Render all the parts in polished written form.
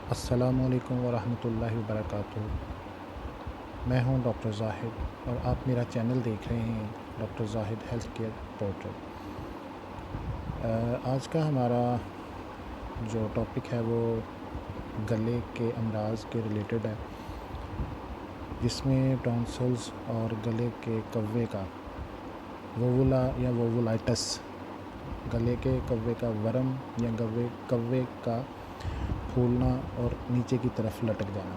السلام علیکم ورحمۃ اللہ وبرکاتہ۔ میں ہوں ڈاکٹر زاہد اور آپ میرا چینل دیکھ رہے ہیں ڈاکٹر زاہد ہیلتھ کیئر پورٹل۔ آج کا ہمارا جو ٹاپک ہے وہ گلے کے امراض کے ریلیٹڈ ہے، جس میں ٹونسلز اور گلے کے کوے کا ووولا یا ووولائٹس، گلے کے کوے کا ورم یا کوے کا پھولنا اور نیچے کی طرف لٹک جانا۔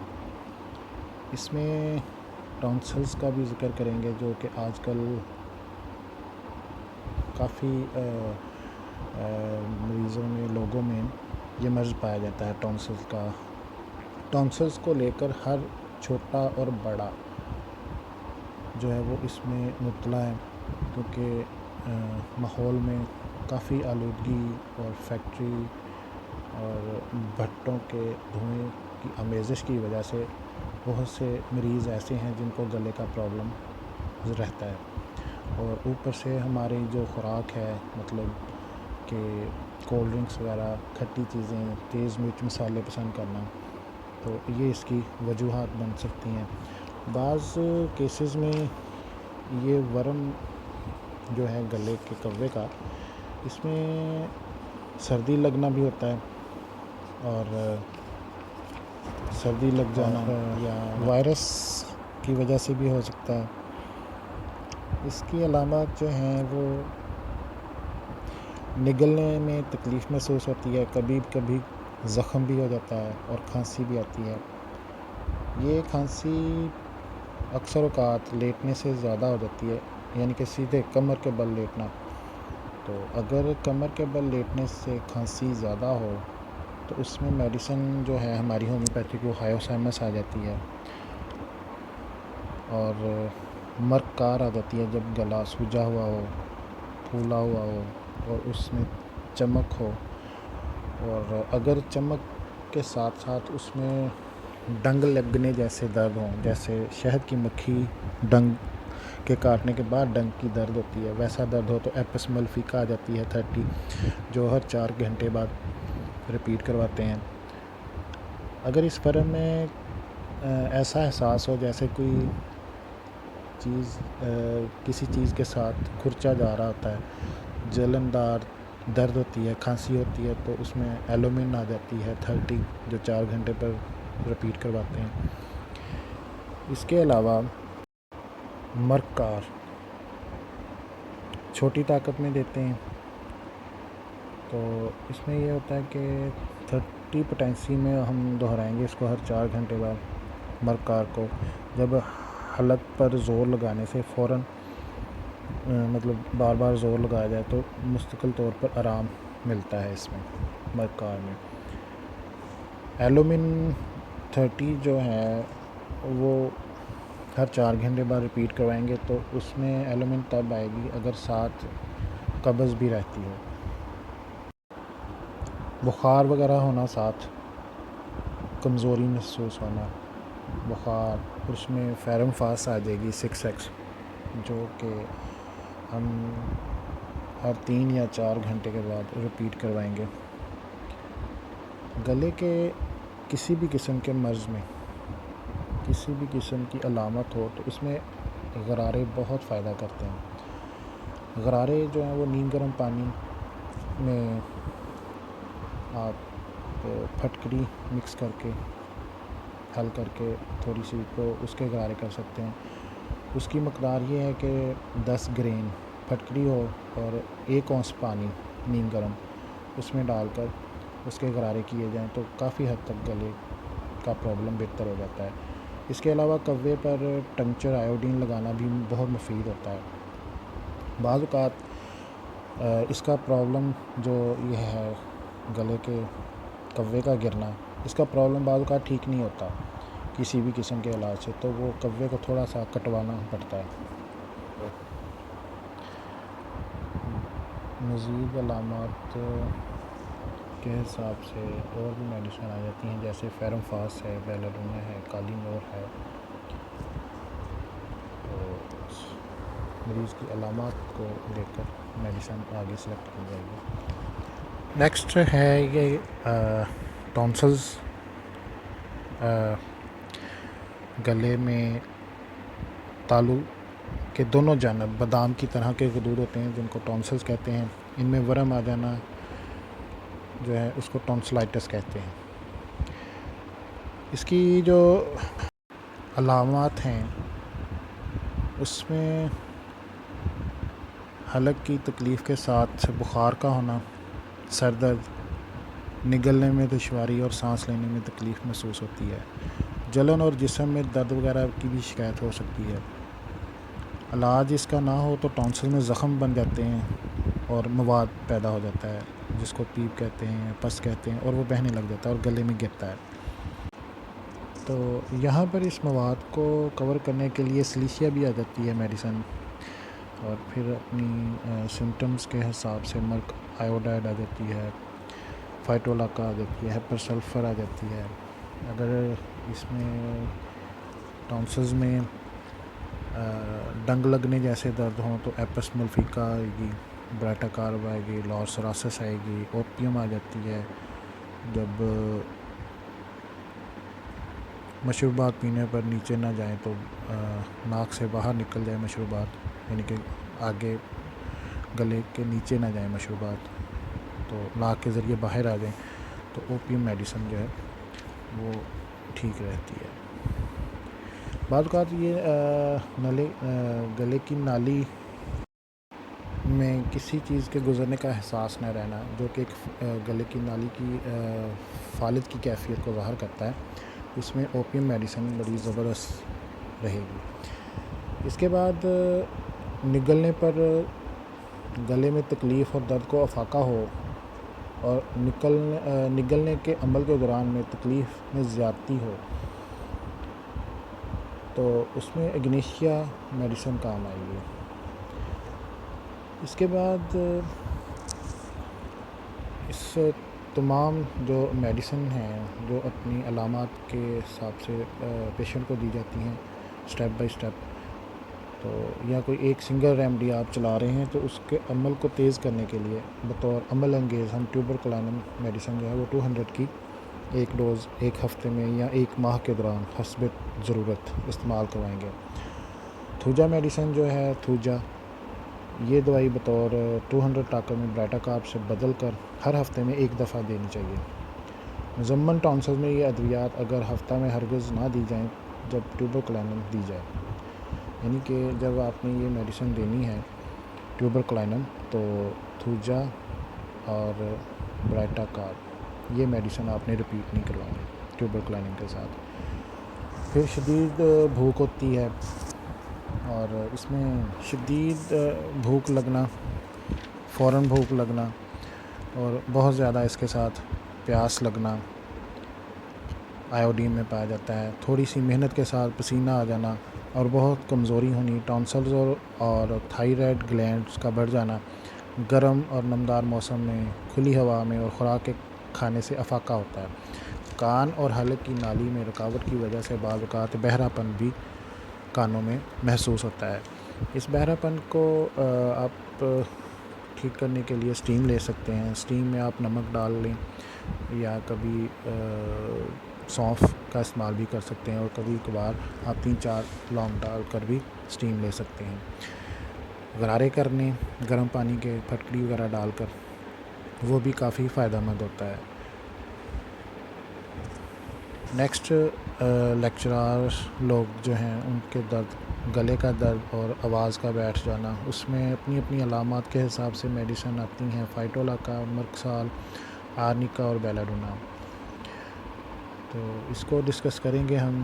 اس میں ٹونسلز کا بھی ذکر کریں گے، جو کہ آج کل کافی مریضوں میں، لوگوں میں یہ مرض پایا جاتا ہے ٹونسلز کا۔ ٹونسلز کو لے کر ہر چھوٹا اور بڑا جو ہے وہ اس میں مبتلا ہے، کیونکہ ماحول میں کافی آلودگی اور فیکٹری اور بھٹوں کے دھوئیں کی آمیزش کی وجہ سے بہت سے مریض ایسے ہیں جن کو گلے کا پرابلم رہتا ہے، اور اوپر سے ہماری جو خوراک ہے، مطلب کہ کولڈ ڈرنکس وغیرہ، کھٹی چیزیں، تیز مرچ مسالے پسند کرنا، تو یہ اس کی وجوہات بن سکتی ہیں۔ بعض کیسز میں یہ ورم جو ہے گلے کے کوے کا، اس میں سردی لگنا بھی ہوتا ہے، اور سردی لگ جانا یا وائرس کی وجہ سے بھی ہو سکتا ہے۔ اس کی علامات جو ہیں وہ نگلنے میں تکلیف محسوس ہوتی ہے، کبھی کبھی زخم بھی ہو جاتا ہے اور کھانسی بھی آتی ہے۔ یہ کھانسی اکثر اوقات لیٹنے سے زیادہ ہو جاتی ہے، یعنی کہ سیدھے کمر کے بل لیٹنا۔ تو اگر کمر کے بل لیٹنے سے کھانسی زیادہ ہو تو اس میں میڈیسن جو ہے ہماری ہومیوپیتھک، وہ ہائیوسائمس آ جاتی ہے، اور مرک کار آ جاتی ہے جب گلا سوجا ہوا ہو، پھولا ہوا ہو اور اس میں چمک ہو، اور اگر چمک کے ساتھ ساتھ اس میں ڈنگ لگنے جیسے درد ہوں، جیسے شہد کی مکھی ڈنگ کے کاٹنے کے بعد ڈنگ کی درد ہوتی ہے، ویسا درد ہو تو ایپسملفی آ جاتی ہے 30، جو ہر 4 گھنٹے بعد رپیٹ کرواتے ہیں۔ اگر اس ورم میں ایسا احساس ہو جیسے کوئی چیز کسی چیز کے ساتھ کھرچا جا رہا ہوتا ہے، جلندار درد ہوتی ہے، کھانسی ہوتی ہے، تو اس میں ایلومن آ جاتی ہے 30، جو 4 گھنٹے پر رپیٹ کرواتے ہیں۔ اس کے علاوہ مرک کار چھوٹی طاقت میں دیتے ہیں، تو اس میں یہ ہوتا ہے کہ 30 پوٹینسی میں ہم دہرائیں گے اس کو ہر 4 گھنٹے بعد مرک کار کو۔ جب حلق پر زور لگانے سے فوراً مطلب بار بار زور لگایا جائے تو مستقل طور پر آرام ملتا ہے اس میں مرک کار میں۔ ایلومن 30 جو ہے وہ ہر 4 گھنٹے بعد رپیٹ کروائیں گے، تو اس میں ایلومن تب آئے گی اگر ساتھ قبض بھی رہتی ہو، بخار وغیرہ ہونا، ساتھ کمزوری محسوس ہونا، بخار، اور اس میں فیرم فاس آ جائے گی 6x، جو کہ ہم ہر 3 یا 4 گھنٹے کے بعد رپیٹ کروائیں گے۔ گلے کے کسی بھی قسم کے مرض میں کسی بھی قسم کی علامت ہو تو اس میں غرارے بہت فائدہ کرتے ہیں۔ غرارے جو ہیں وہ نیم گرم پانی میں آپ پھٹکری مکس کر کے، حل کر کے تھوڑی سی، تو اس کے غرارے کر سکتے ہیں۔ اس کی مقدار یہ ہے کہ 10 گرین پھٹکری ہو اور 1 اونس پانی نیم گرم، اس میں ڈال کر اس کے غرارے کیے جائیں تو کافی حد تک گلے کا پرابلم بہتر ہو جاتا ہے۔ اس کے علاوہ کوے پر ٹنکچر آیوڈین لگانا بھی بہت مفید ہوتا ہے۔ بعض اوقات اس کا پرابلم جو یہ ہے گلے کے کوے کا گرنا، اس کا پرابلم بعض اوقات ٹھیک نہیں ہوتا کسی بھی قسم کے علاج سے، تو وہ کوے کو تھوڑا سا کٹوانا پڑتا ہے۔ مزید علامات کے حساب سے اور بھی میڈیسن آ جاتی ہیں، جیسے فیرم فاس ہے، بیلاڈونا ہے، کالینور ہے، تو مریض کی علامات کو لے کر میڈیسن آگے سلیکٹ کی جائے گی۔ نیکسٹ ہے یہ ٹونسلز گلے میں تالو کے دونوں جانب بادام کی طرح کے غدود ہوتے ہیں جن کو ٹونسلز کہتے ہیں، ان میں ورم آ جانا جو ہے اس کو ٹونسلائٹس کہتے ہیں۔ اس کی جو علامات ہیں اس میں حلق کی تکلیف کے ساتھ بخار کا ہونا، سر درد، نگلنے میں دشواری اور سانس لینے میں تکلیف محسوس ہوتی ہے، جلن اور جسم میں درد وغیرہ کی بھی شکایت ہو سکتی ہے۔ علاج اس کا نہ ہو تو ٹونسل میں زخم بن جاتے ہیں اور مواد پیدا ہو جاتا ہے جس کو پیپ کہتے ہیں، پس کہتے ہیں، اور وہ بہنے لگ جاتا ہے اور گلے میں گرتا ہے۔ تو یہاں پر اس مواد کو کور کرنے کے لیے سلیشیا بھی آ جاتی ہے میڈیسن، اور پھر اپنی سمٹمز کے حساب سے مرک آیوڈائڈ آ جاتی ہے، فائٹولاکا آ جاتی ہے، ہیپر سلفر آ جاتی ہے۔ اگر اس میں ٹونسلز میں ڈنگ لگنے جیسے درد ہوں تو ایپس ملفیکا آئے گی، برائٹا کارب آئے گی، لارسراسس آئے گی، اوپیم آ جاتی ہے۔ جب مشروبات پینے پر نیچے نہ جائیں تو ناک سے باہر نکل جائے مشروبات، یعنی کہ آگے گلے کے نیچے نہ جائیں مشروبات، تو ناک کے ذریعے باہر آ جائیں تو اوپیم میڈیسن جو ہے وہ ٹھیک رہتی ہے۔ بعض اوقات یہ گلے کی نالی میں کسی چیز کے گزرنے کا احساس نہ رہنا، جو کہ ایک گلے کی نالی کی فالج کی کیفیت کو ظاہر کرتا ہے، اس میں اوپیم میڈیسن بڑی زبردست رہے گی۔ اس کے بعد نگلنے پر گلے میں تکلیف اور درد کو افاقہ ہو اور نگلنے کے عمل کے دوران میں تکلیف میں زیادتی ہو تو اس میں اگنیشیا میڈیسن کام آئے گی۔ اس کے بعد اس تمام جو میڈیسن ہیں جو اپنی علامات کے حساب سے پیشنٹ کو دی جاتی ہیں سٹیپ بائی سٹیپ، تو یا کوئی ایک سنگل ریمیڈی آپ چلا رہے ہیں تو اس کے عمل کو تیز کرنے کے لیے بطور عمل انگیز ہم ٹیوبرکلائنم میڈیسن جو ہے وہ 200 کی ایک ڈوز ایک ہفتے میں یا ایک ماہ کے دوران حسب ضرورت استعمال کروائیں گے۔ تھوجا میڈیسن جو ہے تھوجا، یہ دوائی بطور 200 ٹاکر میں برائٹا کارب سے بدل کر ہر ہفتے میں ایک دفعہ دینی چاہیے۔ مزمن ٹونسل میں یہ ادویات اگر ہفتہ میں ہرگز نہ دی جائیں جب ٹیوبرکلائنم دی جائے، یعنی کہ جب آپ نے یہ میڈیسن دینی ہے ٹیوبرکلائنم تو تھوجا اور برائٹا کارب یہ میڈیسن آپ نے رپیٹ نہیں کروانی ٹیوبرکلائنم کے ساتھ۔ پھر شدید بھوک ہوتی ہے اور اس میں شدید بھوک لگنا، فوراً بھوک لگنا اور بہت زیادہ اس کے ساتھ پیاس لگنا آیوڈین میں پایا جاتا ہے، تھوڑی سی محنت کے ساتھ پسینہ آ جانا اور بہت کمزوری ہونی، ٹونسلز اور تھائرائڈ گلینڈز کا بڑھ جانا، گرم اور نمدار موسم میں کھلی ہوا میں اور خوراک کے کھانے سے افاقہ ہوتا ہے۔ کان اور حلق کی نالی میں رکاوٹ کی وجہ سے بعض اوقات بہرا پن بھی کانوں میں محسوس ہوتا ہے۔ اس بہرا پن کو آپ ٹھیک کرنے کے لیے اسٹیم لے سکتے ہیں۔ اسٹیم میں آپ نمک ڈال لیں یا کبھی سونف کا استعمال بھی کر سکتے ہیں، اور کبھی کبھار آپ 3-4 لونگ ڈال کر بھی اسٹیم لے سکتے ہیں۔ غرارے کرنے گرم پانی کے پھٹکری وغیرہ ڈال کر، وہ بھی کافی فائدہ مند ہوتا ہے۔ نیکسٹ لیکچرار لوگ جو ہیں ان کے درد، گلے کا درد اور آواز کا بیٹھ جانا، اس میں اپنی اپنی علامات کے حساب سے میڈیسن آتی ہیں، فائٹولاکا، مرکسال، آرنیکا اور بیلاڈونا۔ تو اس کو ڈسکس کریں گے ہم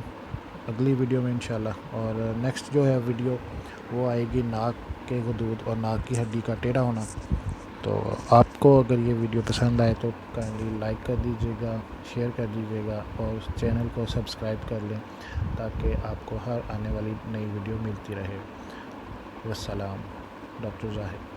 اگلی ویڈیو میں انشاءاللہ۔ اور نیکسٹ جو ہے ویڈیو وہ آئے گی ناک کے غدود اور ناک کی ہڈی کا ٹیڑھا ہونا۔ تو آپ کو اگر یہ ویڈیو پسند آئے تو کائنڈلی لائک کر دیجیے گا، شیئر کر دیجیے گا اور اس چینل کو سبسکرائب کر لیں تاکہ آپ کو ہر آنے والی نئی ویڈیو ملتی رہے۔ والسلام، ڈاکٹر زاہد۔